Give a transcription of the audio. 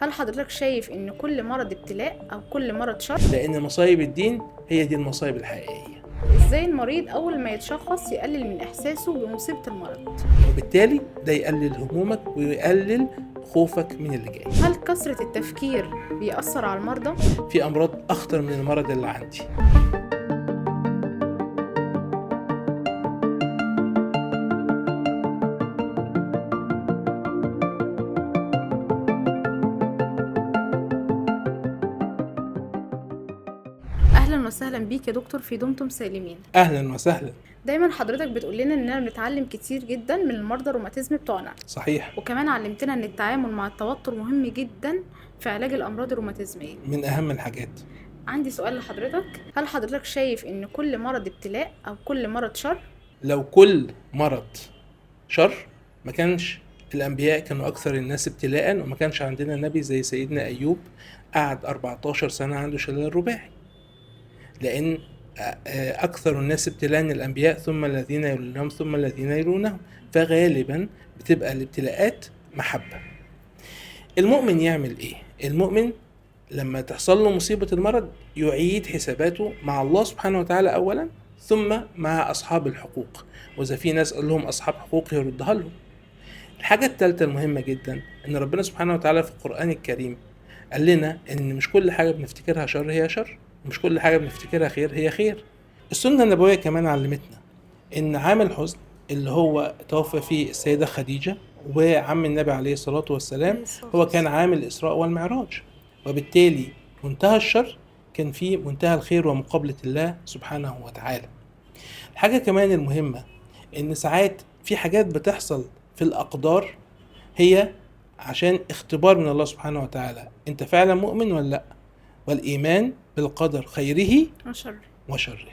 هل حضرتك شايف إن كل مرض ابتلاء أو كل مرض شر؟ لأن مصايب الدين هي دي المصايب الحقيقية، إزاي المريض أول ما يتشخص يقلل من إحساسه بمصيبة المرض؟ وبالتالي ده يقلل همومك ويقلل خوفك من اللي جاي. هل كثرة التفكير بيأثر على المرضى؟ في أمراض أخطر من المرض اللي عندي. أهلا وسهلا بيك يا دكتور في دمتم سالمين. أهلا وسهلا. دايما حضرتك بتقول لنا إننا بنتعلم كتير جدا من المرضى الروماتيزم بتوعنا، صحيح، وكمان علمتنا إن التعامل مع التوتر مهم جدا في علاج الأمراض الروماتيزمية. من أهم الحاجات. عندي سؤال لحضرتك، هل حضرتك شايف إن كل مرض ابتلاء أو كل مرض شر؟ لو كل مرض شر ما كانش الأنبياء كانوا أكثر الناس ابتلاء، وما كانش عندنا نبي زي سيدنا أيوب قعد 14 سنة عنده شلل رباعي. لأن أكثر الناس ابتلاء الأنبياء، ثم الذين يلونهم ثم الذين يلونهم، فغالبا بتبقى الابتلاءات محبة. المؤمن يعمل إيه؟ المؤمن لما تحصل له مصيبة المرض يعيد حساباته مع الله سبحانه وتعالى أولا، ثم مع أصحاب الحقوق، وإذا في ناس قال لهم أصحاب حقوق يردها لهم. الحاجة الثالثة المهمة جدا إن ربنا سبحانه وتعالى في القرآن الكريم قال لنا إن مش كل حاجة بنفتكرها شر هي شر، ومش كل حاجة بنفتكرها خير هي خير. السنة النبوية كمان علمتنا إن عام الحزن اللي هو توفى فيه السيدة خديجة وعم النبي عليه الصلاة والسلام هو كان عام الإسراء والمعراج، وبالتالي منتهى الشر كان فيه منتهى الخير ومقابلة الله سبحانه وتعالى. الحاجة كمان المهمة إن ساعات في حاجات بتحصل في الأقدار هي عشان اختبار من الله سبحانه وتعالى، انت فعلا مؤمن ولا لا، والإيمان بالقدر خيره وشر. وشره.